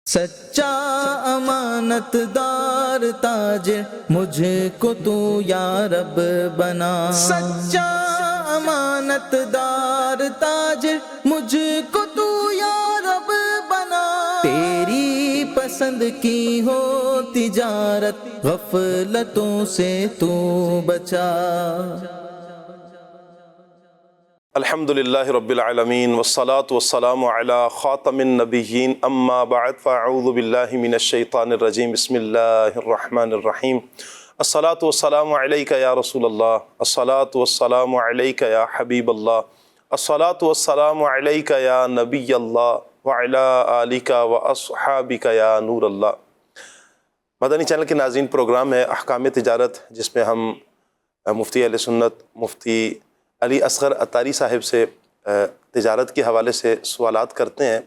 سچا امانت دار تاجر مجھ کو تو یا رب بنا، سچا امانت دار تاجر مجھ کو تو یا رب بنا، تیری پسند کی ہو تجارت غفلتوں سے تو بچا۔ الحمد للہ رب العالمین والصلاة والسلام علی خاتم النبیین اما بعد فاعوذ باللہ من الشیطان الرجیم بسم اللہ الرحمن الرحیم۔ الصلاة والسلام علیک یا رسول اللہ، الصلاة والسلام علیک یا حبیب اللہ، الصلاة والسلام علیک یا نبی اللہ وعلی آلک واصحابک یا نور اللہ۔ مدنی چینل کے ناظرین، پروگرام ہے احکام تجارت، جس میں ہم مفتی اہل سنت مفتی علی اصغر عطاری صاحب سے تجارت کے حوالے سے سوالات کرتے ہیں۔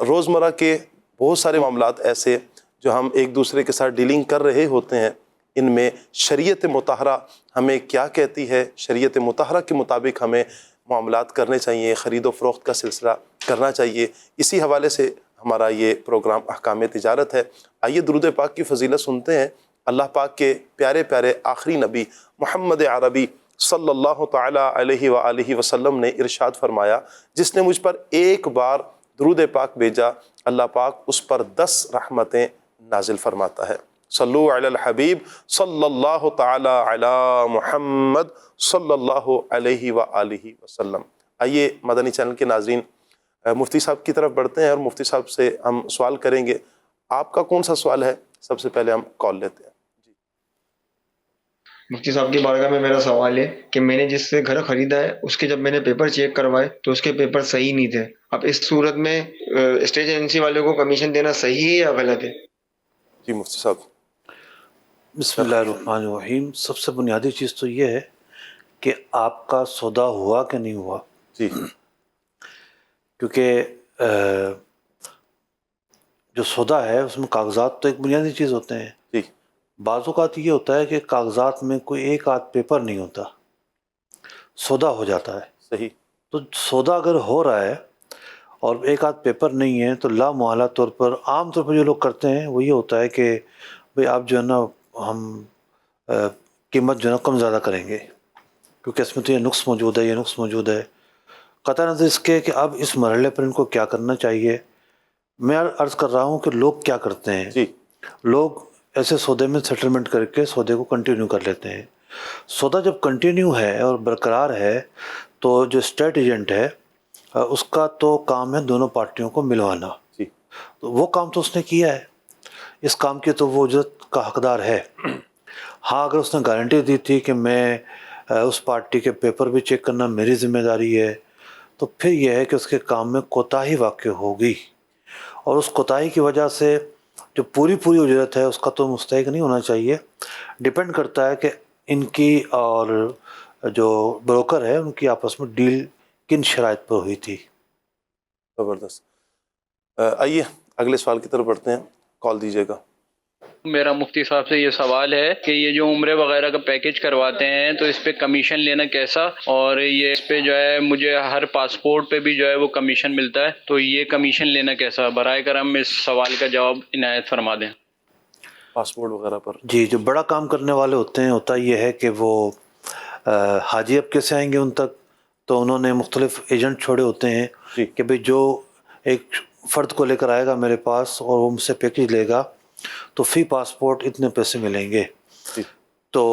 روزمرہ کے بہت سارے معاملات ایسے جو ہم ایک دوسرے کے ساتھ ڈیلنگ کر رہے ہوتے ہیں، ان میں شریعت مطہرہ ہمیں کیا کہتی ہے، شریعت مطہرہ کے مطابق ہمیں معاملات کرنے چاہیے، خرید و فروخت کا سلسلہ کرنا چاہیے۔ اسی حوالے سے ہمارا یہ پروگرام احکام تجارت ہے۔ آئیے درود پاک کی فضیلت سنتے ہیں۔ اللہ پاک کے پیارے پیارے آخری نبی محمد عربی صلی اللہ تعالیٰ علیہ وآلہ وسلم نے ارشاد فرمایا، جس نے مجھ پر ایک بار درود پاک بھیجا، اللہ پاک اس پر 10 رحمتیں نازل فرماتا ہے۔ صلو علی الحبیب صلی اللہ تعالیٰ علی محمد صلی اللہ علیہ وآلہ وسلم۔ آئیے مدنی چینل کے ناظرین، مفتی صاحب کی طرف بڑھتے ہیں اور مفتی صاحب سے ہم سوال کریں گے۔ آپ کا کون سا سوال ہے؟ سب سے پہلے ہم کال لیتے ہیں۔ مفتی صاحب کی بارگاہ میں میرا سوال ہے کہ میں نے جس سے گھر خریدا ہے اس کے جب میں نے پیپر چیک کروائے تو اس کے پیپر صحیح نہیں تھے۔ اب اس صورت میں اسٹیٹ ایجنسی والوں کو کمیشن دینا صحیح ہے یا غلط ہے؟ جی مفتی صاحب۔ بسم اللہ الرحمن الرحیم۔ سب سے بنیادی چیز تو یہ ہے کہ آپ کا سودا ہوا کہ نہیں ہوا، جی، کیونکہ جو سودا ہے اس میں کاغذات تو ایک بنیادی چیز ہوتے ہیں۔ جی، بعض اوقات یہ ہوتا ہے کہ کاغذات میں کوئی ایک آدھ پیپر نہیں ہوتا، سودا ہو جاتا ہے۔ صحیح۔ تو سودا اگر ہو رہا ہے اور ایک آدھ پیپر نہیں ہے تو لامحالہ طور پر عام طور پر جو لوگ کرتے ہیں وہ یہ ہوتا ہے کہ بھئی آپ جو ہے نا ہم قیمت جو ہے نا کم زیادہ کریں گے، کیونکہ اس میں تو یہ نقص موجود ہے، یہ نقص موجود ہے۔ قطع نظر اس کے کہ اب اس مرحلے پر ان کو کیا کرنا چاہیے، میں عرض کر رہا ہوں کہ لوگ کیا کرتے ہیں، جی، لوگ ایسے سودے میں سیٹلمنٹ کر کے سودے کو کنٹینیو کر لیتے ہیں۔ سودا جب کنٹینیو ہے اور برقرار ہے تو جو اسٹیٹ ایجنٹ ہے اس کا تو کام ہے دونوں پارٹیوں کو ملوانا۔ جی، تو وہ کام تو اس نے کیا ہے، اس کام کی تو وہ اجرت کا حقدار ہے۔ ہاں، اگر اس نے گارنٹی دی تھی کہ میں اس پارٹی کے پیپر بھی چیک کرنا میری ذمہ داری ہے، تو پھر یہ ہے کہ اس کے کام میں کوتاہی واقع ہوگی، اور اس کوتاہی کی وجہ سے جو پوری اجرت ہے اس کا تو مستحق نہیں ہونا چاہیے۔ ڈیپینڈ کرتا ہے کہ ان کی اور جو بروکر ہے ان کی آپس میں ڈیل کن شرائط پر ہوئی تھی۔ زبردست۔ آئیے اگلے سوال کی طرف بڑھتے ہیں، کال دیجیے گا۔ میرا مفتی صاحب سے یہ سوال ہے کہ یہ جو عمرے وغیرہ کا پیکیج کرواتے ہیں تو اس پہ کمیشن لینا کیسا، اور یہ اس پہ جو ہے مجھے ہر پاسپورٹ پہ بھی جو ہے وہ کمیشن ملتا ہے، تو یہ کمیشن لینا کیسا، برائے کرم اس سوال کا جواب عنایت فرما دیں۔ پاسپورٹ وغیرہ پر جی، جو بڑا کام کرنے والے ہوتے ہیں، ہوتا یہ ہے کہ وہ حاجی اب کیسے آئیں گے ان تک، تو انہوں نے مختلف ایجنٹ چھوڑے ہوتے ہیں جی، کہ بھئی جو ایک فرد کو لے کر آئے گا میرے پاس اور وہ مجھ سے پیکیج لے گا تو فی پاسپورٹ اتنے پیسے ملیں گے۔ جی، تو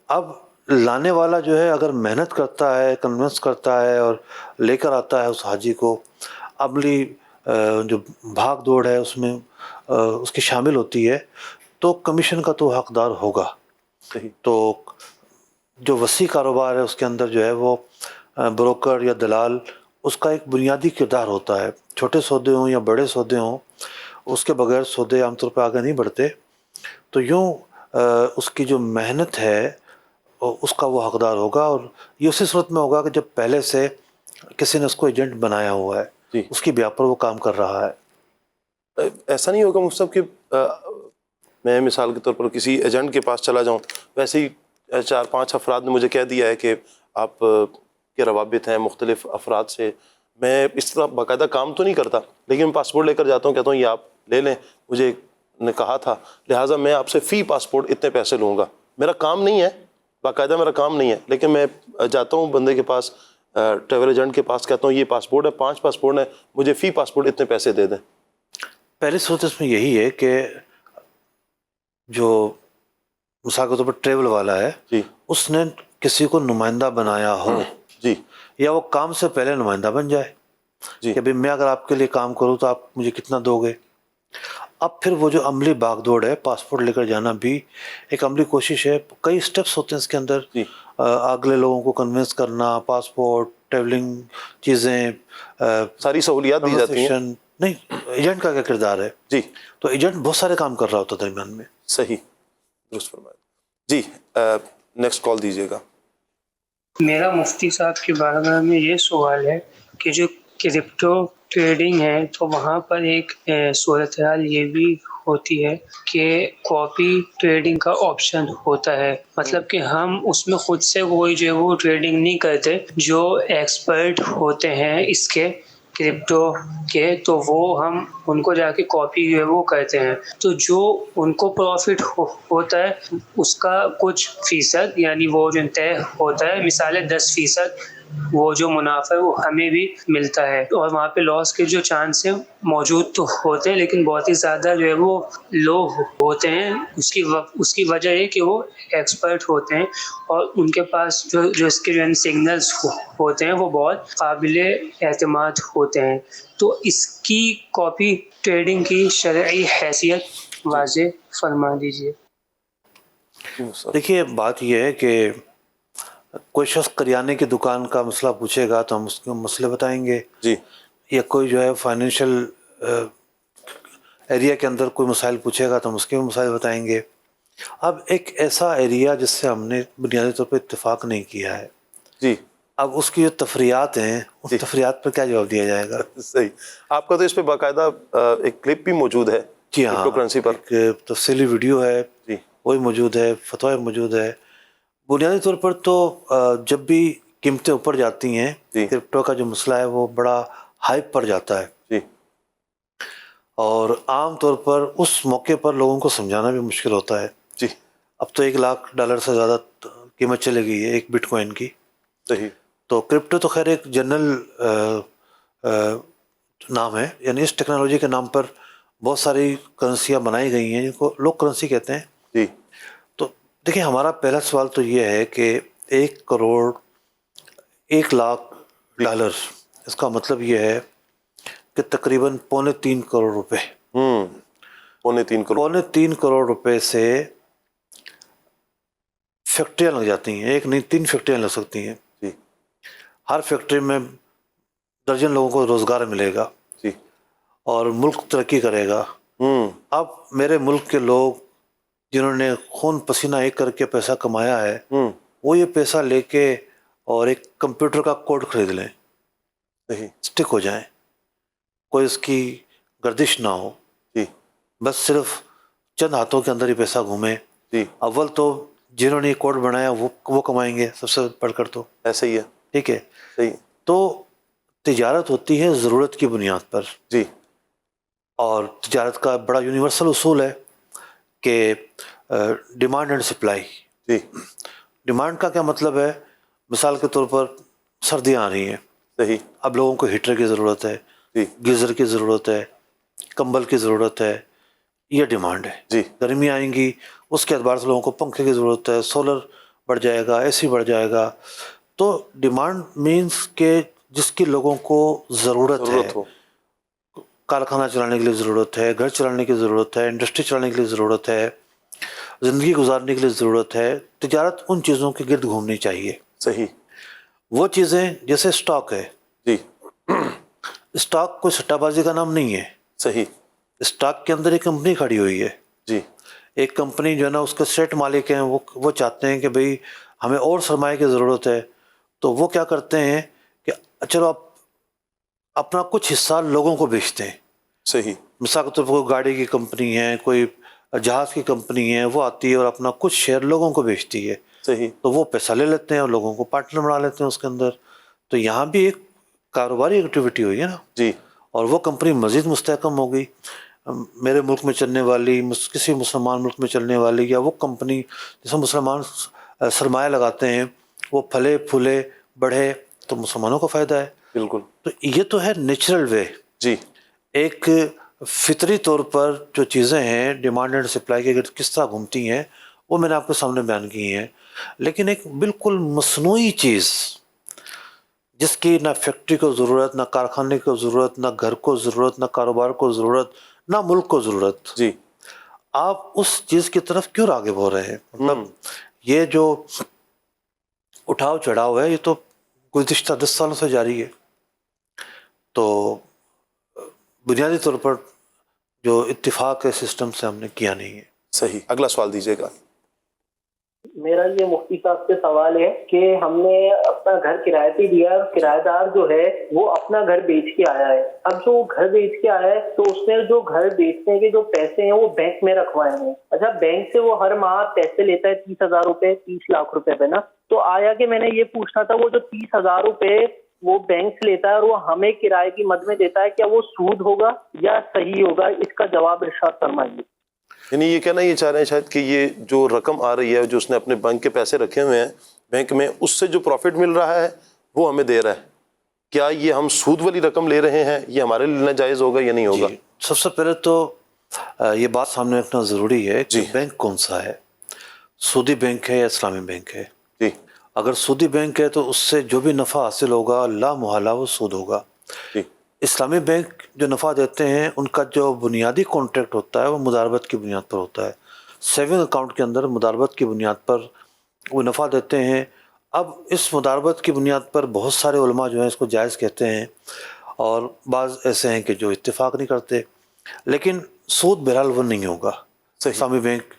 اب لانے والا جو ہے اگر محنت کرتا ہے، کنونس کرتا ہے اور لے کر آتا ہے اس حاجی کو، عملی جو بھاگ دوڑ ہے اس میں اس کی شامل ہوتی ہے، تو کمیشن کا تو حقدار ہوگا۔ صحیح۔ تو جو وسیع کاروبار ہے اس کے اندر جو ہے وہ بروکر یا دلال اس کا ایک بنیادی کردار ہوتا ہے۔ چھوٹے سودے ہوں یا بڑے سودے ہوں، اس کے بغیر سودے عام طور پہ آگے نہیں بڑھتے۔ تو یوں اس کی جو محنت ہے اس کا وہ حقدار ہوگا، اور یہ اسی صورت میں ہوگا کہ جب پہلے سے کسی نے اس کو ایجنٹ بنایا ہوا ہے، جی، اس کی بیا پر وہ کام کر رہا ہے۔ ایسا نہیں ہوگا مفتی صاحب کہ میں مثال کے طور پر کسی ایجنٹ کے پاس چلا جاؤں، ویسے ہی 4-5 افراد نے مجھے کہہ دیا ہے کہ آپ کے روابط ہیں مختلف افراد سے، میں اس طرح باقاعدہ کام تو نہیں کرتا، لیکن پاسپورٹ لے کر جاتا ہوں، کہتا ہوں یہ آپ لے لیں. مجھے نے کہا تھا لہٰذا میں آپ سے فی پاسپورٹ اتنے پیسے لوں گا. میرا کام نہیں ہے، باقاعدہ میرا کام نہیں ہے، لیکن میں جاتا ہوں بندے کے پاس، ٹریول ایجنٹ کے پاس، کہتا ہوں یہ پاسپورٹ ہے، 5 پاسپورٹ ہیں، مجھے فی پاسپورٹ اتنے پیسے دے دیں. پہلی صورت اس میں یہی ہے کہ جو مثال کے طور پر ٹریول والا ہے جی اس نے کسی کو نمائندہ بنایا ہو، جی یا وہ کام سے پہلے نمائندہ بن جائے جی کہ بھئی میں اگر آپ کے لیے کام کروں تو آپ مجھے کتنا دو گے. اب پھر وہ جو عملی باغ دوڑ ہے، پاسپورٹ لے کر جانا بھی ایک عملی کوشش ہے. کئی سٹیپس ہوتے ہیں اس کے اندر، جی اگلے لوگوں کو کنونس کرنا، پاسپورٹ، ٹریولنگ چیزیں، ساری سہولیات دی جاتی ہیں. کنورسیشن. نہیں، ایجنٹ کا کیا کردار ہے؟ جی تو ایجنٹ بہت سارے کام کر رہا ہوتا ہے درمیان میں. صحیح، درست فرمایا. جی نیکسٹ کال دیجیے گا. میرا مفتی صاحب کے بارے میں یہ سوال ہے کہ جو کرپٹو ٹریڈنگ ہے تو وہاں پر ایک صورتحال یہ بھی ہوتی ہے کہ کاپی ٹریڈنگ کا آپشن ہوتا ہے، مطلب کہ ہم اس میں خود سے کوئی جو ہے وہ ٹریڈنگ نہیں کرتے، جو ایکسپرٹ ہوتے ہیں اس کے کرپٹو کے تو وہ ہم ان کو جا کے کاپی جو ہے وہ کرتے ہیں، تو جو ان کو پروفٹ ہوتا ہے اس کا کچھ فیصد یعنی وہ جو طے ہوتا ہے، مثال 10% وہ جو منافع ہے وہ ہمیں بھی ملتا ہے، اور وہاں پہ لاس کے جو چانس ہیں موجود تو ہوتے ہیں لیکن بہت ہی زیادہ جو ہے وہ لو ہوتے ہیں. اس کی وجہ یہ کہ وہ ایکسپرٹ ہوتے ہیں اور ان کے پاس جو اس کے جو سگنلز ہوتے ہیں وہ بہت قابل اعتماد ہوتے ہیں. تو اس کی کاپی ٹریڈنگ کی شرعی حیثیت واضح فرما دیجیے. دیکھیے بات یہ ہے کہ کوئی شخص کریانے کی دکان کا مسئلہ پوچھے گا تو ہم اس کے مسئلے بتائیں گے، جی یا کوئی جو ہے فائنینشیل ایریا کے اندر کوئی مسائل پوچھے گا تو ہم اس کے بھی مسائل بتائیں گے. اب ایک ایسا ایریا جس سے ہم نے بنیادی طور پہ اتفاق نہیں کیا ہے، جی اب اس کی جو تفریحات ہیں اس جی تفریحات پر کیا جواب دیا جائے گا؟ صحیح. آپ کا تو اس پہ باقاعدہ ایک کلپ بھی موجود ہے جی ہاں، کرپٹو کرنسی پر. ایک تفصیلی ویڈیو ہے، جی وہی موجود ہے، فتوی موجود ہے. بنیادی طور پر تو جب بھی قیمتیں اوپر جاتی ہیں جی کرپٹو کا جو مسئلہ ہے وہ بڑا ہائپ پر جاتا ہے، جی اور عام طور پر اس موقع پر لوگوں کو سمجھانا بھی مشکل ہوتا ہے. جی اب تو $1,00,000 سے زیادہ قیمت چلے گئی ہے ایک بٹ کوائن کی. صحیح. تو کرپٹو تو خیر ایک جنرل نام ہے، یعنی اس ٹیکنالوجی کے نام پر بہت ساری کرنسیاں بنائی گئی ہیں جن کو لوگ کرنسی کہتے ہیں. جی تو دیکھیں ہمارا پہلا سوال تو یہ ہے کہ 1,01,00,000 اس کا مطلب یہ ہے کہ تقریباً 3.25 کروڑ روپے، 3.25 کروڑ. 3.25 کروڑ روپے سے فیکٹریاں لگ جاتی ہیں، ایک نہیں 3 فیکٹریاں لگ سکتی ہیں. جی ہر فیکٹری میں درجن لوگوں کو روزگار ملے گا جی اور ملک ترقی کرے گا. اب میرے ملک کے لوگ جنہوں نے خون پسینہ ایک کر کے پیسہ کمایا ہے وہ یہ پیسہ لے کے اور ایک کمپیوٹر کا کوڈ خرید لیں، صحیح. اسٹک ہو جائیں، کوئی اس کی گردش نہ ہو، جی بس صرف چند ہاتھوں کے اندر ہی پیسہ گھومے. جی اول تو جنہوں نے یہ کوڈ بنایا وہ کمائیں گے سب سے بڑھ کر. تو ایسا ہی ہے. ٹھیک ہے. صحیح. تو تجارت ہوتی ہے ضرورت کی بنیاد پر، جی اور تجارت کا بڑا یونیورسل اصول ہے کہ ڈیمانڈ اینڈ سپلائی. جی ڈیمانڈ کا کیا مطلب ہے؟ مثال کے طور پر سردیاں آ رہی ہیں، صحیح. اب لوگوں کو ہیٹر کی ضرورت ہے، جی گیزر کی ضرورت ہے، کمبل کی ضرورت ہے، یہ ڈیمانڈ ہے. جی گرمی آئیں گی اس کے اعتبار سے لوگوں کو پنکھے کی ضرورت ہے، سولر بڑھ جائے گا، اے سی بڑھ جائے گا. تو ڈیمانڈ مینس کہ جس کی لوگوں کو ضرورت ہے، ہو. کارخانہ چلانے کے لیے ضرورت ہے، گھر چلانے کی ضرورت ہے، انڈسٹری چلانے کے لیے ضرورت ہے، زندگی گزارنے کے لیے ضرورت ہے. تجارت ان چیزوں کے گرد گھومنی چاہیے. صحیح. وہ چیزیں جیسے اسٹاک ہے، جی اسٹاک کوئی سٹہ بازی کا نام نہیں ہے. صحیح. اسٹاک کے اندر ایک کمپنی کھڑی ہوئی ہے. جی ایک کمپنی جو ہے نا اس کے سیٹ مالک ہیں، وہ چاہتے ہیں کہ بھئی ہمیں اور سرمایہ کی ضرورت ہے، تو وہ کیا کرتے ہیں کہ چلو آپ اپنا کچھ حصہ لوگوں کو بیچتے ہیں. صحیح. مثال کے طور پر کوئی گاڑی کی کمپنی ہے، کوئی جہاز کی کمپنی ہے، وہ آتی ہے اور اپنا کچھ شیئر لوگوں کو بیچتی ہے. صحیح. تو وہ پیسہ لے لیتے ہیں اور لوگوں کو پارٹنر بنا لیتے ہیں اس کے اندر. تو یہاں بھی ایک کاروباری ایکٹیویٹی ہوئی ہے نا. جی اور وہ کمپنی مزید مستحکم ہوگی. میرے ملک میں چلنے والی, کسی مسلمان ملک میں چلنے والی, یا وہ کمپنی جس میں مسلمان سرمایہ لگاتے ہیں وہ پھلے پھولے بڑھے تو مسلمانوں کو فائدہ ہے. بالکل. تو یہ تو ہے نیچرل وے. جی. ایک فطری طور پر جو چیزیں ہیں ڈیمانڈ اینڈ سپلائی کی اگر کس طرح گھومتی ہیں وہ میں نے آپ کے سامنے بیان کی ہیں. لیکن ایک بالکل مصنوعی چیز جس کی نہ فیکٹری کو ضرورت, نہ کارخانے کو ضرورت, نہ گھر کو ضرورت, نہ کاروبار کو ضرورت, نہ ملک کو ضرورت, جی, آپ اس چیز کی طرف کیوں راغب ہو رہے ہیں؟ مطلب یہ جو اٹھاؤ چڑھاؤ ہے یہ تو گزشتہ 10 سالوں سے جاری ہے. تو بنیادی طور پر جو اتفاق ہے سسٹم سے ہم نے کیا نہیں ہے. صحیح. اگلا سوال دیجیے گا. میرا یہ مفتی صاحب سے سوال ہے کہ ہم نے اپنا گھر کرایہ پہ دیا, کرایہ دار جو ہے وہ اپنا گھر بیچ کے آیا ہے. اب جو گھر بیچ کے آیا ہے تو اس نے جو گھر بیچنے کے جو پیسے ہیں وہ بینک میں رکھوائے ہیں. اچھا, بینک سے وہ ہر ماہ پیسے لیتا ہے 30,000 روپے, 30 لاکھ روپے پہ نا. تو آیا کہ میں نے یہ پوچھنا تھا وہ جو 30,000 روپے وہ بینک سے لیتا ہے اور وہ ہمیں کرائے کی مد میں دیتا ہے, کیا وہ سود ہوگا یا صحیح ہوگا؟ اس کا جواب ارشاد فرمائیے. یعنی یہ کہنا یہ چاہ رہے ہیں شاید کہ یہ جو رقم آ رہی ہے جو اس نے اپنے بینک کے پیسے رکھے ہوئے ہیں بینک میں, اس سے جو پروفٹ مل رہا ہے وہ ہمیں دے رہا ہے, کیا یہ ہم سود والی رقم لے رہے ہیں؟ یہ ہمارے لیے جائز ہوگا یا نہیں ہوگا؟ سب سے پہلے تو یہ بات سامنے رکھنا ضروری ہے کہ بینک کون سا ہے, سودی بینک ہے یا اسلامی بینک ہے. جی. اگر سودی بینک ہے تو اس سے جو بھی نفع حاصل ہوگا لا محالہ وہ سود ہوگا. جی. اسلامی بینک جو نفع دیتے ہیں ان کا جو بنیادی کانٹریکٹ ہوتا ہے وہ مداربت کی بنیاد پر ہوتا ہے. سیونگ اکاؤنٹ کے اندر مداربت کی بنیاد پر وہ نفع دیتے ہیں. اب اس مداربت کی بنیاد پر بہت سارے علماء جو ہیں اس کو جائز کہتے ہیں اور بعض ایسے ہیں کہ جو اتفاق نہیں کرتے, لیکن سود بہرحال وہ نہیں ہوگا. اسلامی بینک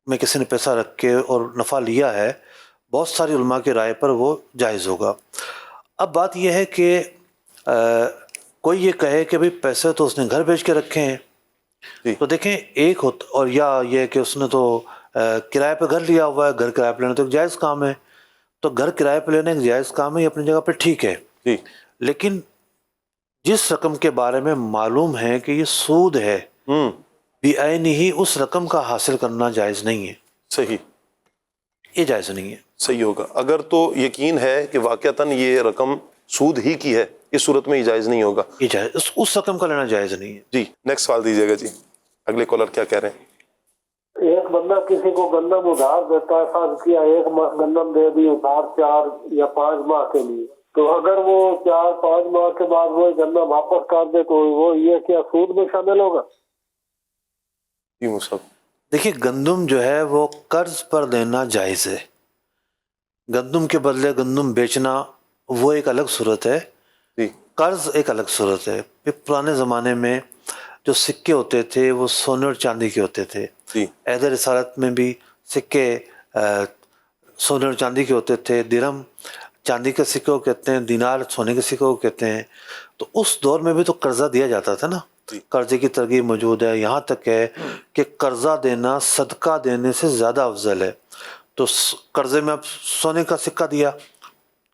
میں کسی نے پیسہ رکھ کے اور نفع لیا ہے, بہت ساری علماء کی رائے پر وہ جائز ہوگا. اب بات یہ ہے کہ کوئی یہ کہے کہ بھئی پیسے تو اس نے گھر بیچ کے رکھے ہیں, تو دیکھیں ایک ہوتا, اور یا یہ کہ اس نے تو کرائے پہ گھر لیا ہوا ہے, گھر کرائے پہ لینا تو ایک جائز کام ہے, تو گھر کرائے پہ لینا ایک جائز کام ہے, یہ اپنی جگہ پہ ٹھیک ہے. لیکن جس رقم کے بارے میں معلوم ہے کہ یہ سود ہے بعین ہی اس رقم کا حاصل کرنا جائز نہیں ہے. صحیح. یہ جائز نہیں ہے. صحیح ہوگا. اگر تو یقین ہے کہ واقعتاً یہ رقم سود ہی کی ہے, اس صورت میں یہ جائز نہیں ہوگا. یہ جائز, اس رقم کا لینا جائز نہیں ہے. جی. نیکسٹ سوال دیجیے گا. جی اگلے کالر کیا کہہ رہے ہیں؟ ایک بندہ کسی کو گندم ادھار دیتا ہے, فرض کیا ایک ماہ گندم دے دی ادھار 4 یا 5 ماہ کے لیے, تو اگر وہ 4-5 ماہ کے بعد وہ گندم واپس کر دے تو وہ یہ کیا سود میں شامل ہوگا؟ جی مصعب. دیکھیے گندم جو ہے وہ قرض پر دینا جائز ہے. گندم کے بدلے گندم بیچنا وہ ایک الگ صورت ہے, قرض ایک الگ صورت ہے. پرانے زمانے میں جو سکے ہوتے تھے وہ سونے اور چاندی کے ہوتے تھے. عہد رسالت میں بھی سکے سونے اور چاندی کے ہوتے تھے. درہم چاندی کے سکے کو کہتے ہیں, دینار سونے کے سکے کو کہتے ہیں. تو اس دور میں بھی تو قرضہ دیا جاتا تھا نا. قرضے کی ترغیب موجود ہے, یہاں تک ہے کہ قرضہ دینا صدقہ دینے سے زیادہ افضل ہے. تو قرضے میں اب سونے کا سکہ دیا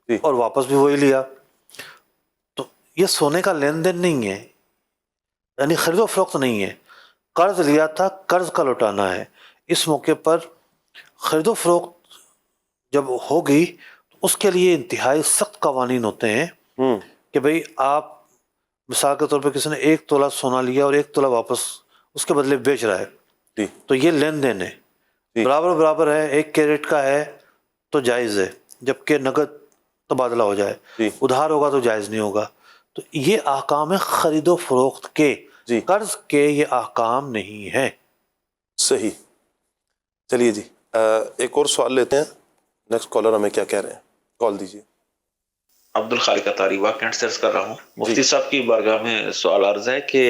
اور واپس بھی وہی لیا, تو یہ سونے کا لین دین نہیں ہے, یعنی خرید و فروخت نہیں ہے. قرض لیا تھا, قرض کا لوٹانا ہے. اس موقع پر خرید و فروخت جب ہوگی تو اس کے لیے انتہائی سخت قوانین ہوتے ہیں کہ بھئی آپ مثال کے طور پہ کسی نے 1 تولہ سونا لیا اور 1 تولہ واپس اس کے بدلے بیچ رہا ہے, تو یہ لین دین ہے, برابر ہے. 1 کیرٹ کا ہے تو جائز ہے, جبکہ نقد تبادلہ ہو جائے, ادھار ہوگا تو جائز نہیں ہوگا. تو یہ احکام ہے خرید و فروخت کے, قرض کے یہ احکام نہیں ہے. صحیح. چلیے جی ایک اور سوال لیتے ہیں. نیکسٹ کالر ہمیں کیا کہہ رہے ہیں, کال دیجیے. عبد الخالق اتاری واقعہ سرچ کر رہا ہوں. مفتی صاحب کی بارگاہ میں سوال عرض ہے کہ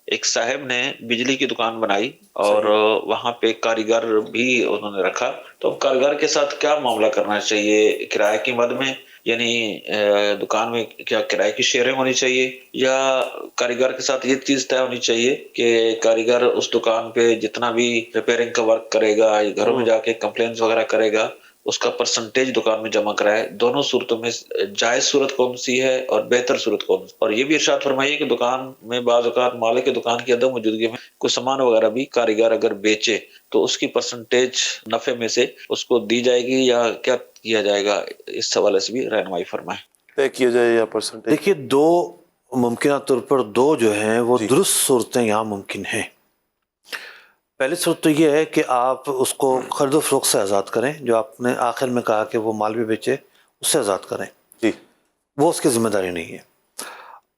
ایک صاحب نے بجلی کی دکان بنائی اور وہاں پہ کاریگر بھی انہوں نے رکھا, تو کاریگر کے ساتھ کیا معاملہ کرنا چاہیے کرائے کی مد میں؟ یعنی دکان میں کیا کرائے کی شیئرنگ ہونی چاہیے یا کاریگر کے ساتھ یہ چیز طے ہونی چاہیے کہ کاریگر اس دکان پہ جتنا بھی ریپیئرنگ کا ورک کرے گا, گھروں میں جا کے کمپلینس وغیرہ کرے گا, اس کا پرسنٹیج دکان میں جمع کرائے. دونوں صورتوں میں جائز صورت کون سی ہے اور بہتر صورت کون سی؟ اور یہ بھی ارشاد فرمائیے کہ دکان میں بعض اوقات مالک کی دکان کی عدم موجودگی میں کوئی سامان وغیرہ بھی کاریگر اگر بیچے تو اس کی پرسنٹیج نفع میں سے اس کو دی جائے گی یا کیا کیا جائے گا؟ اس حوالے سے بھی رہنمائی فرمائیں. طے کیا جائے یا پرسنٹیج؟ دیکھیے، دو ممکنہ طور پر دو جو ہیں وہ درست صورتیں یہاں ممکن ہیں. پہلی صورت تو یہ ہے کہ آپ اس کو خرید و فروخت سے آزاد کریں، جو آپ نے آخر میں کہا کہ وہ مال بھی بیچے، اس سے آزاد کریں. جی، وہ اس کی ذمہ داری نہیں ہے.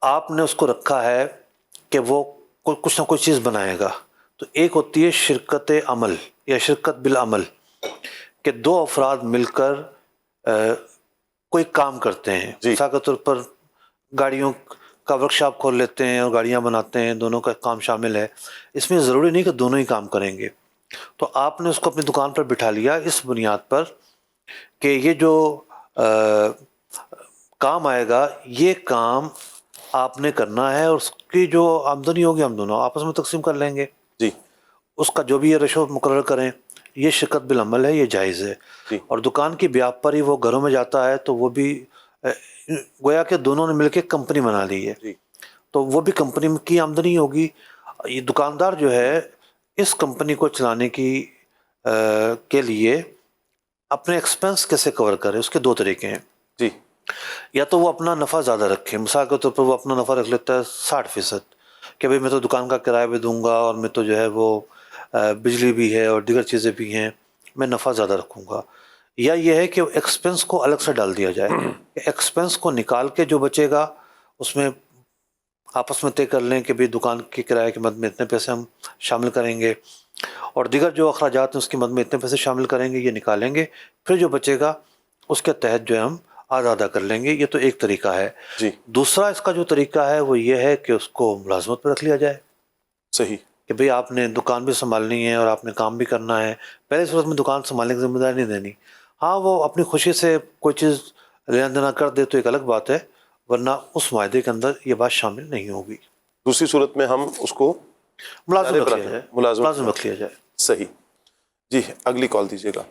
آپ نے اس کو رکھا ہے کہ وہ کچھ نہ کچھ چیز بنائے گا. تو ایک ہوتی ہے شرکت عمل یا شرکت بالعمل، کہ دو افراد مل کر کوئی کام کرتے ہیں. مثال کے طور پر گاڑیوں کا ورک شاپ کھول لیتے ہیں اور گاڑیاں بناتے ہیں، دونوں کا کام شامل ہے. اس میں ضروری نہیں کہ دونوں ہی کام کریں گے. تو آپ نے اس کو اپنی دکان پر بٹھا لیا اس بنیاد پر کہ یہ جو کام آئے گا یہ کام آپ نے کرنا ہے، اور اس کی جو آمدنی ہوگی ہم دونوں آپس میں تقسیم کر لیں گے. جی، اس کا جو بھی یہ رشوت مقرر کریں، یہ شرکت بالعمل ہے، یہ جائز ہے. اور دکان کی بیاب پر ہی وہ گھروں میں جاتا ہے تو وہ بھی گویا کہ دونوں نے مل کے کمپنی بنا لی ہے. تو وہ بھی کمپنی کی آمدنی ہوگی. یہ دکاندار جو ہے اس کمپنی کو چلانے کے لیے اپنے ایکسپنس کیسے کور کرے، اس کے دو طریقے ہیں. جی، یا تو وہ اپنا نفع زیادہ رکھے. مثال کے طور پر وہ اپنا نفع رکھ لیتا ہے 60% کہ بھئی میں تو دکان کا کرایہ بھی دوں گا اور میں تو جو ہے وہ بجلی بھی ہے اور دیگر چیزیں بھی ہیں، میں نفع زیادہ رکھوں گا. یا یہ ہے کہ ایکسپنس کو الگ سے ڈال دیا جائے. ایکسپنس کو نکال کے جو بچے گا اس میں آپس میں طے کر لیں کہ بھئی دکان کے کرایہ کی مد میں اتنے پیسے ہم شامل کریں گے اور دیگر جو اخراجات ہیں اس کی مد میں اتنے پیسے شامل کریں گے، یہ نکالیں گے. پھر جو بچے گا اس کے تحت جو ہے ہم آدھا کر لیں گے. یہ تو ایک طریقہ ہے. جی، دوسرا اس کا جو طریقہ ہے وہ یہ ہے کہ اس کو ملازمت پہ رکھ لیا جائے. صحیح، کہ بھئی آپ نے دکان بھی سنبھالنی ہے اور آپ نے کام بھی کرنا ہے. پہلے صورت میں دکان سنبھالنے کی ذمہ داری نہیں دینی. ہاں، وہ اپنی خوشی سے کوئی چیز لینا دینا کر دے تو ایک الگ بات ہے، ورنہ اس معاہدے کے اندر یہ بات شامل نہیں ہوگی. دوسری صورت میں ہم اس کو ملازم رکھ لیا جائے. صحیح. جی، اگلی کال دیجیے گا.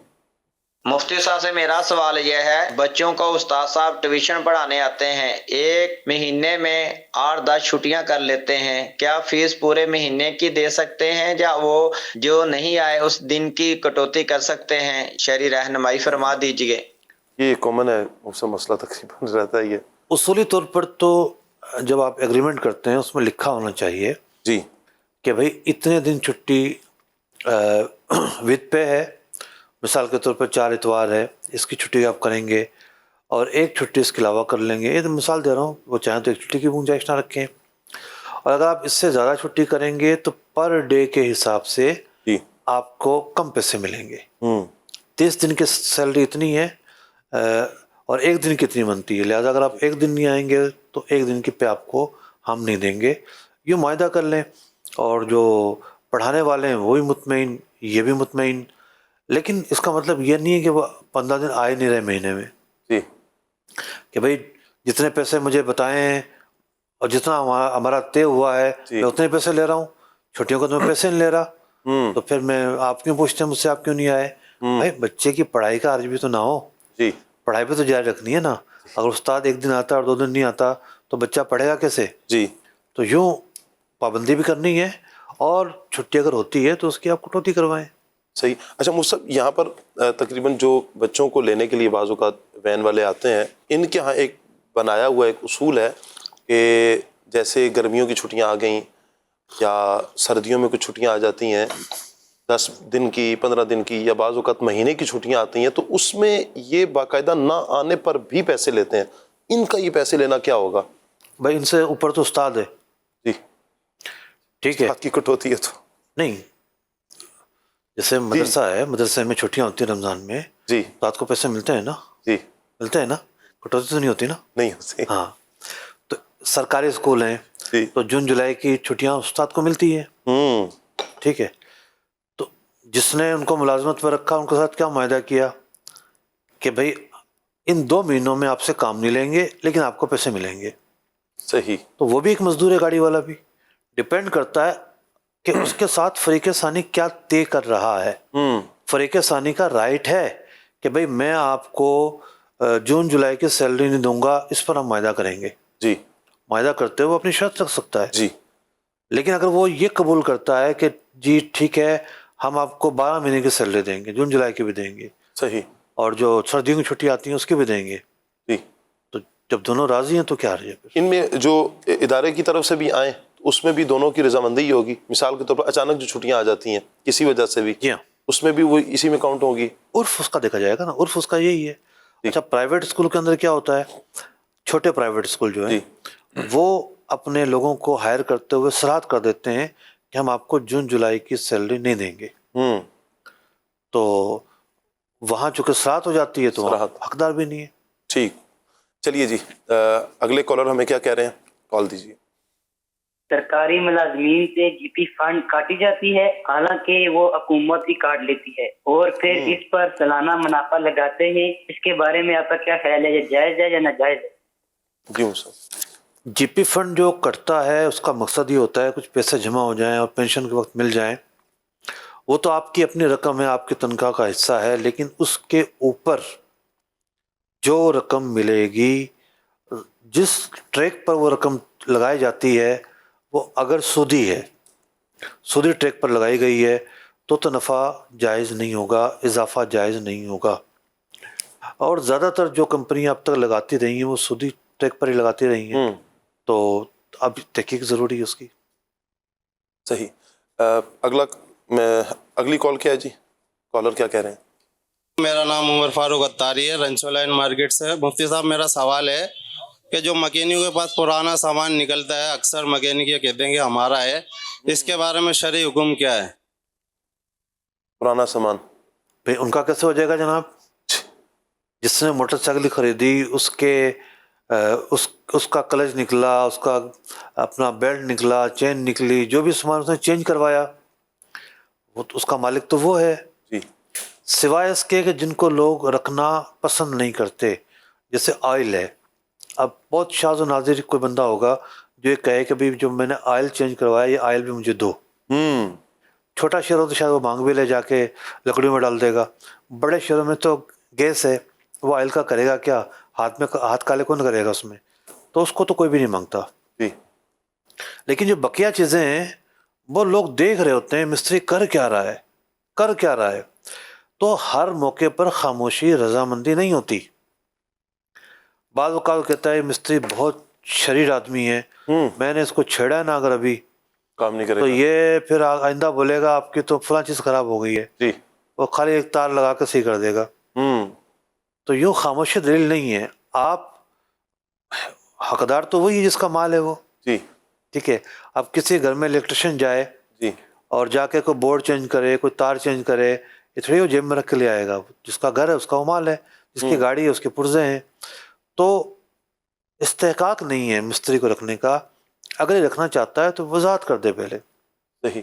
مفتی صاحب سے میرا سوال یہ ہے، بچوں کو استاد صاحب ٹیوشن پڑھانے آتے ہیں، ایک مہینے میں 8-10 چھٹیاں کر لیتے ہیں، کیا فیس پورے مہینے کی دے سکتے ہیں یا وہ جو نہیں آئے اس دن کی کٹوتی کر سکتے ہیں؟ شرعی رہنمائی فرما دیجیے. یہ کامن ہے، اس سے مسئلہ تقریباً رہتا ہے. یہ اصولی طور پر تو جب آپ ایگریمنٹ کرتے ہیں اس میں لکھا ہونا چاہیے جی کہ بھئی اتنے دن چھٹی ود پے ہے. مثال کے طور پر 4 اتوار ہے، اس کی چھٹی آپ کریں گے اور ایک چھٹی اس کے علاوہ کر لیں گے. یہ تو مثال دے رہا ہوں، وہ چاہیں تو ایک چھٹی کی گنجائش نہ رکھیں. اور اگر آپ اس سے زیادہ چھٹی کریں گے تو پر ڈے کے حساب سے آپ کو کم پیسے ملیں گے. 30 دن کی سیلری اتنی ہے اور ایک دن کی اتنی بنتی ہے، لہٰذا اگر آپ ایک دن نہیں آئیں گے تو ایک دن کی پہ آپ کو ہم نہیں دیں گے. یہ معاہدہ کر لیں اور جو پڑھانے والے ہیں وہ بھی مطمئن، یہ بھی مطمئن. لیکن اس کا مطلب یہ نہیں ہے کہ وہ 15 دن آئے نہیں رہے مہینے میں کہ بھئی جتنے پیسے مجھے بتائے ہیں اور جتنا ہمارا طے ہوا ہے میں اتنے پیسے لے رہا ہوں، چھٹیوں کا تو میں پیسے نہیں لے رہا. تو پھر میں آپ کیوں پوچھتے ہیں مجھ سے آپ کیوں نہیں آئے؟ بھائی بچے کی پڑھائی کا عرض بھی تو نہ ہو، پڑھائی پہ تو جاری رکھنی ہے نا. اگر استاد ایک دن آتا اور 2 دن نہیں آتا تو بچہ پڑھے گا کیسے؟ تو یوں پابندی بھی کرنی ہے اور چھٹی اگر ہوتی ہے تو اس کی آپ کٹوتی کروائیں. صحیح. اچھا مصعب، یہاں پر تقریباً جو بچوں کو لینے کے لیے بعض اوقات وین والے آتے ہیں، ان کے ہاں ایک بنایا ہوا ایک اصول ہے کہ جیسے گرمیوں کی چھٹیاں آ گئیں یا سردیوں میں کچھ چھٹیاں آ جاتی ہیں 10 دن کی 15 دن کی یا بعض اوقات مہینے کی چھٹیاں آتی ہیں، تو اس میں یہ باقاعدہ نہ آنے پر بھی پیسے لیتے ہیں. ان کا یہ پیسے لینا کیا ہوگا؟ بھائی ان سے اوپر تو استاد ہے. جی ٹھیک ہے، استاد کی کٹوتی ہے تو نہیں. جیسے مدرسہ ہے، مدرسے میں چھٹیاں ہوتی ہیں رمضان میں، استاد کو پیسے ملتے ہیں نا؟ ملتے ہیں نا، کٹوتی تو نہیں ہوتی نا؟ نہیں ہوتی. ہاں، تو سرکاری اسکول ہیں تو جون جولائی کی چھٹیاں استاد کو ملتی ہیں. ٹھیک ہے، تو جس نے ان کو ملازمت پر رکھا ان کے ساتھ کیا معاہدہ کیا کہ بھائی ان 2 مہینوں میں آپ سے کام نہیں لیں گے لیکن آپ کو پیسے ملیں گے. صحیح. تو وہ بھی ایک مزدور ہے، گاڑی والا بھی. ڈپینڈ کرتا ہے کہ اس کے ساتھ فریق ثانی کیا طے کر رہا ہے. فریق ثانی کا رائٹ ہے کہ بھائی میں آپ کو جون جولائی کی سیلری نہیں دوں گا، اس پر ہم معاہدہ کریں گے. جی معاہدہ کرتے ہوئے اپنی شرط رکھ سکتا ہے. جی لیکن اگر وہ یہ قبول کرتا ہے کہ جی ٹھیک ہے ہم آپ کو 12 مہینے کی سیلری دیں گے، جون جولائی کی بھی دیں گے، صحیح. اور جو سردیوں کی چھٹی آتی ہیں اس کی بھی دیں گے، جی تو جب دونوں راضی ہیں تو کیا حرج ہے پھر؟ ان میں جو ادارے کی طرف سے بھی آئیں اس میں بھی دونوں کی رضامندی ہی ہوگی. مثال کے طور پر اچانک جو چھٹیاں آ جاتی ہیں کسی وجہ سے بھی، جی ہاں، اس میں بھی وہ اسی میں کاؤنٹ ہوگی. عرف اس کا دیکھا جائے گا نا، عرف اس کا یہی ہے. جی. اچھا پرائیویٹ اسکول کے اندر کیا ہوتا ہے، چھوٹے پرائیویٹ اسکول جو ہیں جی وہ اپنے لوگوں کو ہائر کرتے ہوئے صراحت کر دیتے ہیں کہ ہم آپ کو جون جولائی کی سیلری نہیں دیں گے. تو وہاں چونکہ صراحت ہو جاتی ہے تو وہاں صراحت. حقدار بھی نہیں ہے. ٹھیک. چلیے جی اگلے کالر ہمیں کیا کہہ رہے ہیں، کال دیجیے. سرکاری ملازمین سے جی پی فنڈ کاٹی جاتی ہے، حالانکہ وہ حکومت ہی کاٹ لیتی ہے اور پھر اس پر سالانہ منافع لگاتے ہیں. اس کے بارے میں آپ کا کیا خیال ہے، یہ جائز ہے یا ناجائز ہے؟ جی سر. جی پی فنڈ جو کٹتا ہے اس کا مقصد یہ ہوتا ہے کچھ پیسے جمع ہو جائیں اور پینشن کے وقت مل جائیں. وہ تو آپ کی اپنی رقم ہے، آپ کی تنخواہ کا حصہ ہے، لیکن اس کے اوپر جو رقم ملے گی، جس ٹریک پر وہ رقم لگائی جاتی ہے وہ اگر سودی ہے، سودی ٹریک پر لگائی گئی ہے تو نفع جائز نہیں ہوگا، اضافہ جائز نہیں ہوگا. اور زیادہ تر جو کمپنیاں اب تک لگاتی رہی ہیں وہ سودی ٹریک پر ہی لگاتی رہی ہیں، تو اب تحقیق ضروری ہے اس کی. صحیح. اگلی کال کیا ہے جی، کالر کیا کہہ رہے ہیں؟ میرا نام عمر فاروق اتاری ہے، رنچو لائن مارکیٹ سے. مفتی صاحب میرا سوال ہے کہ جو مکینیکوں کے پاس پرانا سامان نکلتا ہے، اکثر مکینک یہ کہتے ہیں کہ ہمارا ہے، اس کے بارے میں شرعی حکم کیا ہے؟ پرانا سامان بھئی ان کا کیسے ہو جائے گا جناب؟ جس نے موٹر سائیکل خریدی اس کا کلچ نکلا، اس کا اپنا بیلٹ نکلا، چین نکلی، جو بھی سامان اس نے چینج کروایا وہ اس کا مالک تو وہ ہے. جی. سوائے اس کے کہ جن کو لوگ رکھنا پسند نہیں کرتے، جیسے آئل ہے. اب بہت شاذ و نادر کوئی بندہ ہوگا جو یہ کہے کہ بھائی جو میں نے آئل چینج کروایا یہ آئل بھی مجھے دو. چھوٹا شہر ہو تو شاید وہ مانگ بھی لے جا کے لکڑیوں میں ڈال دے گا. بڑے شہروں میں تو گیس ہے، وہ آئل کا کرے گا کیا، ہاتھ کالے کون کرے گا اس میں، تو اس کو تو کوئی بھی نہیں مانگتا. جی. لیکن جو بقیہ چیزیں ہیں وہ لوگ دیکھ رہے ہوتے ہیں مستری کر کیا رہا ہے، تو ہر موقع پر خاموشی رضامندی نہیں ہوتی. بعض اوقات کہتا ہے مستری بہت شریر آدمی ہے، میں نے اس کو چھیڑا ہے نا اگر ابھی کام نہیں کرے تو گا، یہ پھر آئندہ بولے گا آپ کی تو فلاں چیز خراب ہو گئی ہے. جی. وہ خالی ایک تار لگا کے صحیح کر دے گا. تو یوں خاموشی دلیل نہیں ہے. آپ حقدار تو وہی ہے جس کا مال ہے وہ. جی. ٹھیک ہے. اب کسی گھر میں الیکٹریشین جائے جی اور جا کے کوئی بورڈ چینج کرے، کوئی تار چینج کرے، یہ تھوڑی وہ جیب میں رکھ کے لے آئے گا. جس کا گھر ہے اس کا وہ مال ہے، جس کی گاڑی ہے اس کے پرزے ہیں. تو استحقاق نہیں ہے مستری کو رکھنے کا. اگر یہ رکھنا چاہتا ہے تو وضاحت کر دے پہلے. صحیح.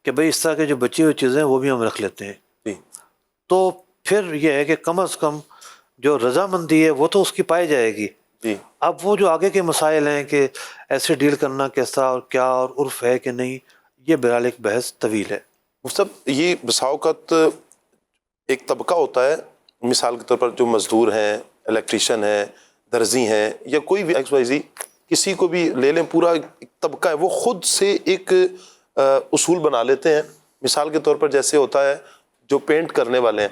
کہ بھئی اس طرح کے جو بچی ہوئی چیزیں ہیں وہ بھی ہم رکھ لیتے ہیں. جی. تو پھر یہ ہے کہ کم از کم جو رضامندی ہے وہ تو اس کی پائی جائے گی. جی. اب وہ جو آگے کے مسائل ہیں کہ ایسے ڈیل کرنا کیسا اور کیا اور عرف ہے کہ نہیں، یہ بہرحال ایک بحث طویل ہے. مطلب یہ بسا اوقات ایک طبقہ ہوتا ہے، مثال کے طور پر جو مزدور ہیں، الیکٹریشین ہیں، درزی ہیں، یا کوئی بھی ایکس وائی زی، کسی کو بھی لے لیں، پورا ایک طبقہ ہے، وہ خود سے ایک اصول بنا لیتے ہیں. مثال کے طور پر جیسے ہوتا ہے جو پینٹ کرنے والے ہیں،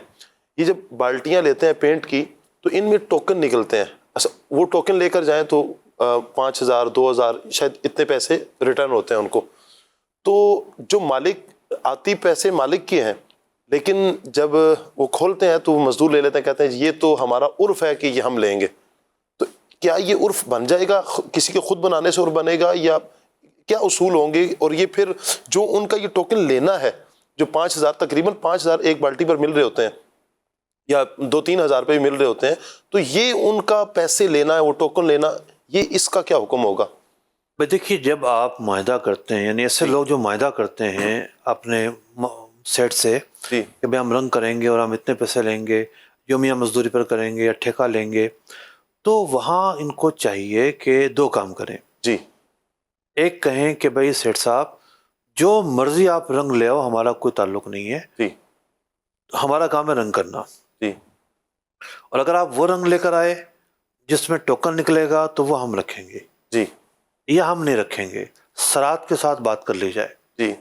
یہ جب بالٹیاں لیتے ہیں پینٹ کی تو ان میں ٹوکن نکلتے ہیں. وہ ٹوکن لے کر جائیں تو 5,000 2,000 شاید اتنے پیسے ریٹرن ہوتے ہیں ان کو. تو جو مالک آتی پیسے مالک کے ہیں، لیکن جب وہ کھولتے ہیں تو وہ مزدور لے لیتے ہیں، کہتے ہیں یہ تو ہمارا عرف ہے کہ یہ ہم لیں گے. تو کیا یہ عرف بن جائے گا، کسی کے خود بنانے سے عرف بنے گا، یا کیا اصول ہوں گے؟ اور یہ پھر جو ان کا یہ ٹوکن لینا ہے، جو 5,000 تقریباً 5,000 ایک بالٹی پر مل رہے ہوتے ہیں، یا 2-3 ہزار پہ بھی مل رہے ہوتے ہیں، تو یہ ان کا پیسے لینا ہے، وہ ٹوکن لینا، یہ اس کا کیا حکم ہوگا؟ بھئی دیکھیے، جب آپ معاہدہ کرتے ہیں، یعنی ایسے لوگ جو معاہدہ کرتے ہیں اپنے سیٹ سے کہ بھئی ہم رنگ کریں گے اور ہم اتنے پیسے لیں گے، یومیہ مزدوری پر کریں گے یا ٹھیکہ لیں گے، تو وہاں ان کو چاہیے کہ 2 کام کریں. جی. ایک کہیں کہ بھئی سیٹ صاحب جو مرضی آپ رنگ لے آؤ، ہمارا کوئی تعلق نہیں ہے، جی. ہمارا کام ہے رنگ کرنا. جی. اور اگر آپ وہ رنگ لے کر آئے جس میں ٹوکن نکلے گا تو وہ ہم رکھیں گے جی یا ہم نہیں رکھیں گے، سرات کے ساتھ بات کر لی جائے۔ جی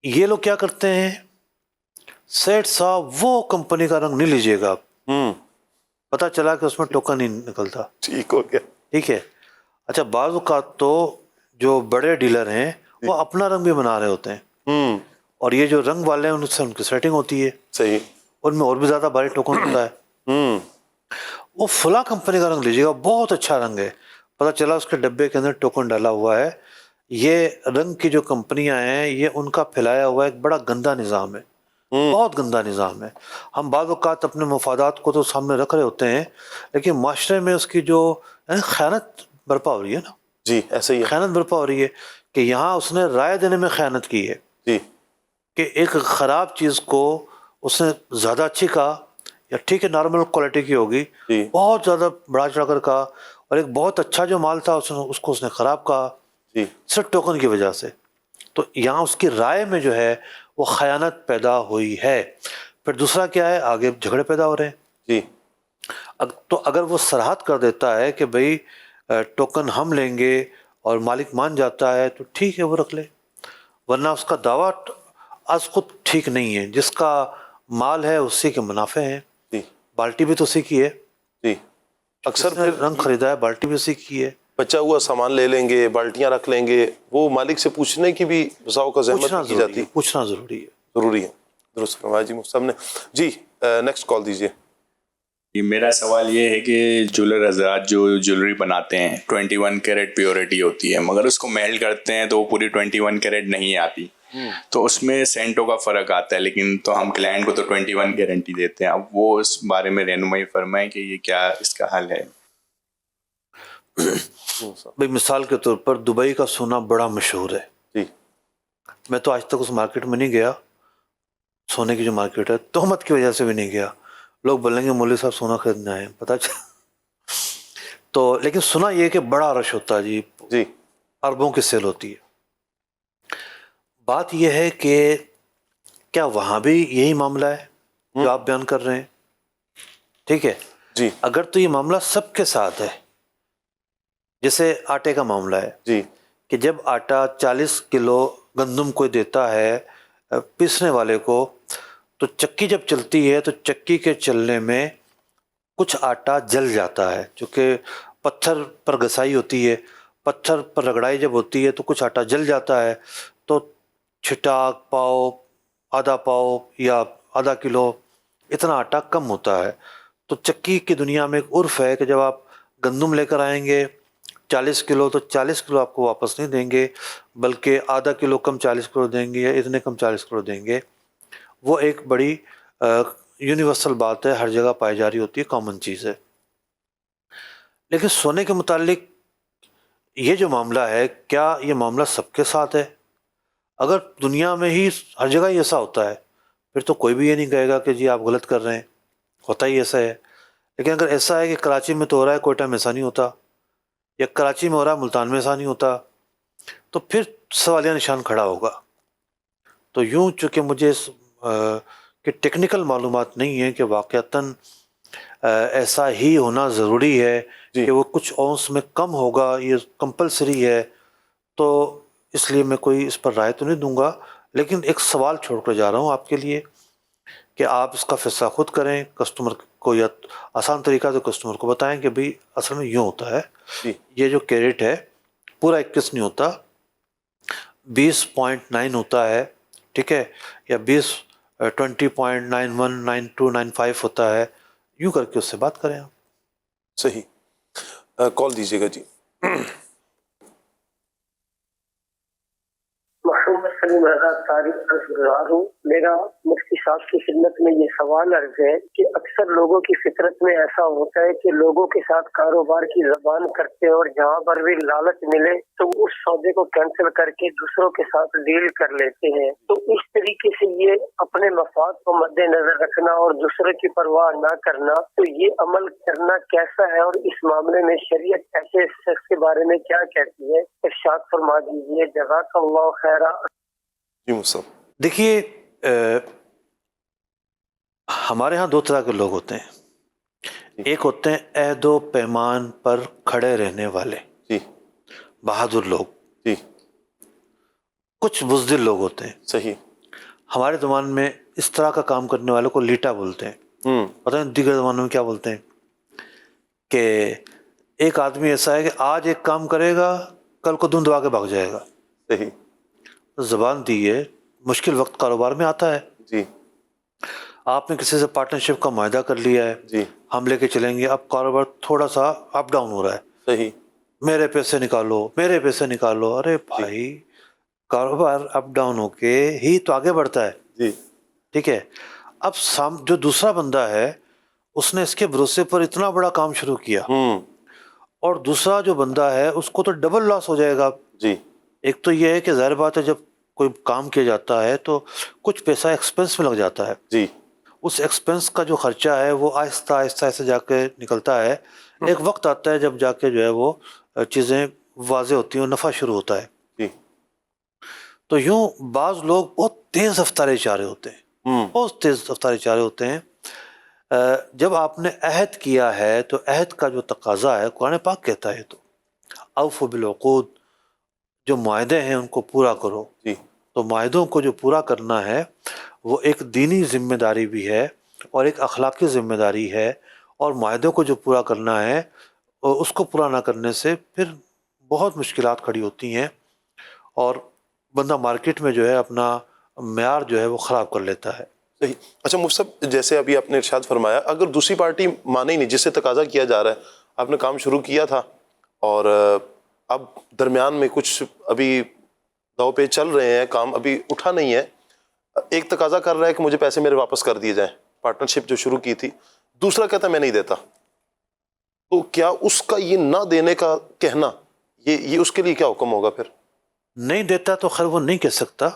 یہ لوگ کیا کرتے ہیں، سیٹ صاحب وہ کمپنی کا رنگ نہیں لیجیے گا آپ، پتہ چلا کہ اس میں ٹوکن ہی نکلتا، ٹھیک ہو گیا۔ ٹھیک ہے۔ اچھا بعض اوقات تو جو بڑے ڈیلر ہیں وہ اپنا رنگ بھی بنا رہے ہوتے ہیں، اور یہ جو رنگ والے ہیں ان سے ان کی سیٹنگ ہوتی ہے، صحیح، ان میں اور بھی زیادہ بھاری ٹوکن ہوتا ہے۔ وہ فلاں کمپنی کا رنگ لیجیے گا، بہت اچھا رنگ ہے، پتہ چلا اس کے ڈبے کے اندر ٹوکن ڈالا ہوا ہے۔ یہ رنگ کی جو کمپنیاں ہیں یہ ان کا پھیلایا ہوا ایک بڑا گندا نظام ہے، بہت گندا نظام ہے۔ ہم بعض اوقات اپنے مفادات کو تو سامنے رکھ رہے ہوتے ہیں، لیکن معاشرے میں اس کی جو خیانت برپا ہو رہی ہے نا، جی ایسے ہی ہے، خیانت برپا ہو رہی ہے کہ یہاں اس نے رائے دینے میں خیانت کی ہے جی کہ ایک خراب چیز کو اس نے زیادہ اچھی کہا، یا ٹھیک ہے نارمل کوالٹی کی ہوگی، جی بہت زیادہ بڑا چڑھ کر کہا، اور ایک بہت اچھا جو مال تھا اس کو اس نے خراب کہا جی صرف ٹوکن کی وجہ سے۔ تو یہاں اس کی رائے میں جو ہے وہ خیانت پیدا ہوئی ہے۔ پھر دوسرا کیا ہے، آگے جھگڑے پیدا ہو رہے ہیں۔ جی تو اگر وہ صراحت کر دیتا ہے کہ بھئی ٹوکن ہم لیں گے اور مالک مان جاتا ہے تو ٹھیک ہے وہ رکھ لے، ورنہ اس کا دعویٰ از خود ٹھیک نہیں ہے۔ جس کا مال ہے اسی کے منافع ہیں، جی بالٹی بھی تو اسی کی ہے، جی اکثر جس نے پھر رنگ خریدا ہے بالٹی بھی اسی کی ہے۔ بچا ہوا سامان لے لیں گے، بالٹیاں رکھ لیں گے، وہ مالک سے پوچھنے کی بھی بساؤ کا زحمت پوچھنا نہیں کی ضروری جاتی، ہے، پوچھنا ضروری ہے۔ ضروری ہے۔ درست فرمایا جی مفتی صاحب نے۔ جی نیکسٹ کال دیجیے۔ میرا سوال یہ ہے کہ جولر حضرات جو جولری بناتے ہیں 21 کیرٹ پیورٹی ہوتی ہے، مگر اس کو میل کرتے ہیں تو وہ پوری 21 کیرٹ نہیں آتی، تو اس میں سینٹوں کا فرق آتا ہے، لیکن تو ہم کلائنٹ کو تو 21 گارنٹی دیتے ہیں۔ اب وہ اس بارے میں رہنمائی فرمائیں کہ یہ کیا اس کا حل ہے۔ بھئی مثال کے طور پر دبئی کا سونا بڑا مشہور ہے، جی میں تو آج تک اس مارکیٹ میں نہیں گیا، سونے کی جو مارکیٹ ہے، تہمت کی وجہ سے بھی نہیں گیا۔ لوگ بولیں گے مولوی صاحب سونا خریدنے آئے ہیں، پتہ چلا تو، لیکن سنا یہ کہ بڑا رش ہوتا ہے جی، جی اربوں کی سیل ہوتی ہے۔ بات یہ ہے کہ کیا وہاں بھی یہی معاملہ ہے جو آپ بیان کر رہے ہیں؟ ٹھیک ہے، جی اگر تو یہ معاملہ سب کے ساتھ ہے، جیسے آٹے کا معاملہ ہے جی کہ جب آٹا 40 کلو گندم کو دیتا ہے پیسنے والے کو، تو چکی جب چلتی ہے تو چکی کے چلنے میں کچھ آٹا جل جاتا ہے، چونکہ پتھر پر گھسائی ہوتی ہے، پتھر پر رگڑائی جب ہوتی ہے تو کچھ آٹا جل جاتا ہے، تو چھٹاک پاؤ، آدھا پاؤ یا آدھا کلو اتنا آٹا کم ہوتا ہے۔ تو چکی کی دنیا میں ایک عرف ہے کہ جب آپ گندم لے کر آئیں گے 40 کلو تو 40 کلو آپ کو واپس نہیں دیں گے، بلکہ آدھا کلو کم 40 کلو دیں گے یا اتنے کم 40 کلو دیں گے۔ وہ ایک بڑی یونیورسل بات ہے، ہر جگہ پائی جا رہی ہوتی ہے، کامن چیز ہے۔ لیکن سونے کے متعلق یہ جو معاملہ ہے، کیا یہ معاملہ سب کے ساتھ ہے؟ اگر دنیا میں ہی ہر جگہ ہی ایسا ہوتا ہے پھر تو کوئی بھی یہ نہیں کہے گا کہ جی آپ غلط کر رہے ہیں، ہوتا ہی ایسا ہے۔ لیکن اگر ایسا ہے کہ کراچی میں تو ہو رہا ہے، کوئٹہ میں ایسا نہیں ہوتا، یا کراچی میں ہو رہا ہے ملتان میں ایسا نہیں ہوتا، تو پھر سوالیہ نشان کھڑا ہوگا۔ تو یوں چونکہ مجھے کہ ٹیکنیکل معلومات نہیں ہے کہ واقعتاً ایسا ہی ہونا ضروری ہے کہ وہ کچھ اونس میں کم ہوگا، یہ کمپلسری ہے، تو اس لیے میں کوئی اس پر رائے تو نہیں دوں گا، لیکن ایک سوال چھوڑ کر جا رہا ہوں آپ کے لیے کہ آپ اس کا فیصلہ خود کریں، کسٹمر کو یا آسان طریقہ سے کسٹمر کو بتائیں کہ بھئی اصل میں یوں ہوتا ہے، یہ جو کیرٹ ہے پورا 21 نہیں ہوتا، 20.9 ہوتا ہے، ٹھیک ہے، یا 20.91 92 95 ہوتا ہے، یوں کر کے اس سے بات کریں آپ۔ صحیح، کال دیجیے گا جی۔ محمد سلیم آزاد طارق عرض ہوں۔ میرا مفتی صاحب کی خدمت میں یہ سوال عرض ہے کہ اکثر لوگوں کی فطرت میں ایسا ہوتا ہے کہ لوگوں کے ساتھ کاروبار کی زبان کرتے ہیں اور جہاں پر بھی لالچ ملے تو اس سودے کو کینسل کر کے دوسروں کے ساتھ ڈیل کر لیتے ہیں۔ تو اس طریقے سے یہ اپنے مفاد کو مد نظر رکھنا اور دوسرے کی پرواہ نہ کرنا، تو یہ عمل کرنا کیسا ہے اور اس معاملے میں شریعت ایسے شخص کے بارے میں کیا کہتی ہے؟ ارشاد فرما دیجیے، جزاک اللہ خیرہ۔ جی مصعب، دیکھیے ہمارے ہاں دو طرح کے لوگ ہوتے ہیں. ایک ہوتے ہیں عہد و پیمان پر کھڑے رہنے والے, جی, بہادر لوگ. جی, کچھ بزدل لوگ ہوتے ہیں. صحیح. ہمارے زبان میں اس طرح کا کام کرنے والوں کو لیٹا بولتے ہیں. پتہ نہیں دیگر زبانوں میں کیا بولتے ہیں, کہ ایک آدمی ایسا ہے کہ آج ایک کام کرے گا, کل کو دھن دبا کے بھاگ جائے گا. صحیح. زبان دی ہے, مشکل وقت کاروبار میں آتا ہے. جی. آپ نے کسی سے پارٹنرشپ کا معاہدہ کر لیا ہے, جی, ہم لے کے چلیں گے, اب کاروبار تھوڑا سا اپ ڈاؤن ہو رہا ہے. صحیح. میرے پیسے نکالو, میرے پیسے نکالو. ارے بھائی, کاروبار اپ ڈاؤن ہو کے ہی تو آگے بڑھتا ہے. جی, ٹھیک ہے. اب جو دوسرا بندہ ہے اس نے اس کے بھروسے پر اتنا بڑا کام شروع کیا, اور دوسرا جو بندہ ہے اس کو تو ڈبل لاس ہو جائے گا. جی. ایک تو یہ ہے کہ ظاہر بات ہے جب کوئی کام کیا جاتا ہے تو کچھ پیسہ ایکسپنس میں لگ جاتا ہے. جی. اس ایکسپنس کا جو خرچہ ہے وہ آہستہ آہستہ ایسے جا کے نکلتا ہے. ایک وقت آتا ہے جب جا کے جو ہے وہ چیزیں واضح ہوتی ہیں اور نفع شروع ہوتا ہے. جی. تو یوں بعض لوگ بہت تیز رفتارے چارے ہوتے ہیں, بہت تیز رفتارے چارے ہوتے ہیں. جب آپ نے عہد کیا ہے تو عہد کا جو تقاضا ہے قرآن پاک کہتا ہے تو اوفوا بالعقود, جو معاہدے ہیں ان کو پورا کرو. جی. تو معاہدوں کو جو پورا کرنا ہے وہ ایک دینی ذمہ داری بھی ہے اور ایک اخلاقی ذمہ داری ہے, اور معاہدوں کو جو پورا کرنا ہے اس کو پورا نہ کرنے سے پھر بہت مشکلات کھڑی ہوتی ہیں, اور بندہ مارکیٹ میں جو ہے اپنا معیار جو ہے وہ خراب کر لیتا ہے. صحیح. اچھا مفتی صاحب, جیسے ابھی آپ نے ارشاد فرمایا, اگر دوسری پارٹی مانے ہی نہیں, جس سے تقاضا کیا جا رہا ہے, آپ نے کام شروع کیا تھا اور اب درمیان میں کچھ ابھی داؤ پہ چل رہے ہیں, کام ابھی اٹھا نہیں ہے, ایک تقاضا کر رہا ہے کہ مجھے پیسے میرے واپس کر دیے جائیں, پارٹنرشپ جو شروع کی تھی, دوسرا کہتا ہے میں نہیں دیتا, تو کیا اس کا یہ نہ دینے کا کہنا یہ اس کے لیے کیا حکم ہوگا پھر؟ نہیں دیتا تو خیر وہ نہیں کہہ سکتا,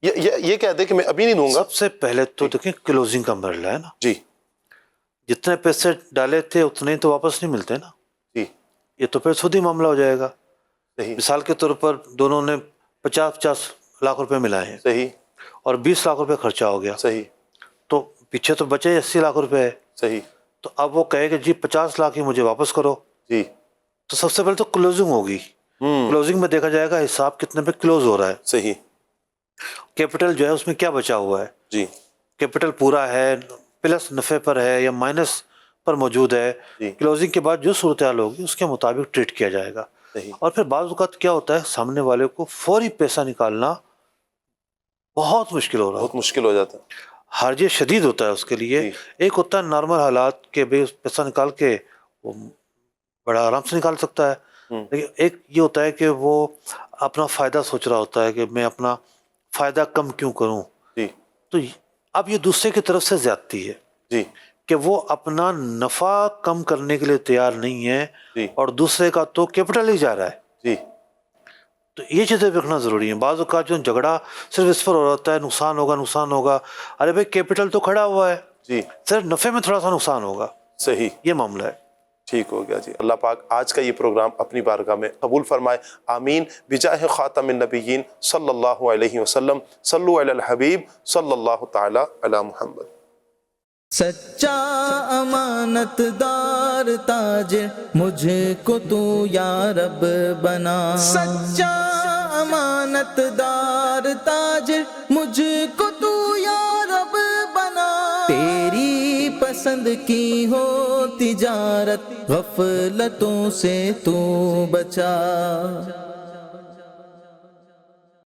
یہ کہہ دے کہ میں ابھی نہیں دوں گا. سب سے پہلے تو دیکھیں کلوزنگ کا مرحلہ ہے نا. جی. جتنے پیسے ڈالے تھے اتنے ہی تو واپس نہیں ملتے نا. جی. یہ تو پھر سودی معاملہ ہو جائے گا. صحیح. مثال کے طور پر دونوں نے 50 لاکھ روپے ملائے ہیں. صحیح. اور 20 لاکھ روپے خرچہ ہو گیا. صحیح. تو پیچھے تو بچے 80 لاکھ روپے ہے. صحیح. تو اب وہ کہے کہ جی 50 لاکھ ہی مجھے واپس کرو. جی. تو سب سے پہلے تو کلوزنگ ہوگی. کلوزنگ میں دیکھا جائے گا حساب کتنے پہ کلوز ہو رہا ہے. صحیح. کیپٹل جو ہے اس میں کیا بچا ہوا ہے. جی. کیپٹل پورا ہے, پلس نفع پر ہے یا مائنس پر موجود ہے. جی. کلوزنگ کے بعد جو صورتحال ہوگی اس کے مطابق ٹریٹ کیا جائے گا. صحیح. اور پھر بعض اوقات کیا ہوتا ہے سامنے والے کو فوری پیسہ نکالنا بہت مشکل ہو رہا ہے, بہت مشکل ہو جاتا ہے, حرج شدید ہوتا ہے اس کے لیے. جی. ایک ہوتا ہے نارمل حالات کہ بھئی پیسہ نکال کے وہ بڑا آرام سے نکال سکتا ہے, لیکن ایک یہ ہوتا ہے کہ وہ اپنا فائدہ سوچ رہا ہوتا ہے کہ میں اپنا فائدہ کم کیوں کروں. جی. تو اب یہ دوسرے کی طرف سے زیادتی ہے. جی. کہ وہ اپنا نفع کم کرنے کے لیے تیار نہیں ہے. جی. اور دوسرے کا تو کیپٹل ہی جا رہا ہے. جی. تو یہ چیزیں دیکھنا ضروری ہیں. بعض اوقات جو جھگڑا صرف اس پر ہو رہا ہے نقصان ہوگا نقصان ہوگا, ارے بھائی کیپٹل تو کھڑا ہوا ہے, جی, صرف نفع میں تھوڑا سا نقصان ہوگا. صحیح, یہ معاملہ ہے. ٹھیک ہو گیا جی. اللہ پاک آج کا یہ پروگرام اپنی بارگاہ میں قبول فرمائے, آمین. بجاہ خاتم النبیین صلی اللہ علیہ وسلم. صلو علی الحبیب صلی اللہ تعالی علی محمد. سچا امانت دار تاجر مجھے کو تو یا رب بنا. سچا امانت دار تاجر مجھے کو تو یا رب بنا. تیری پسند کی ہو تجارت غفلتوں سے تو بچا.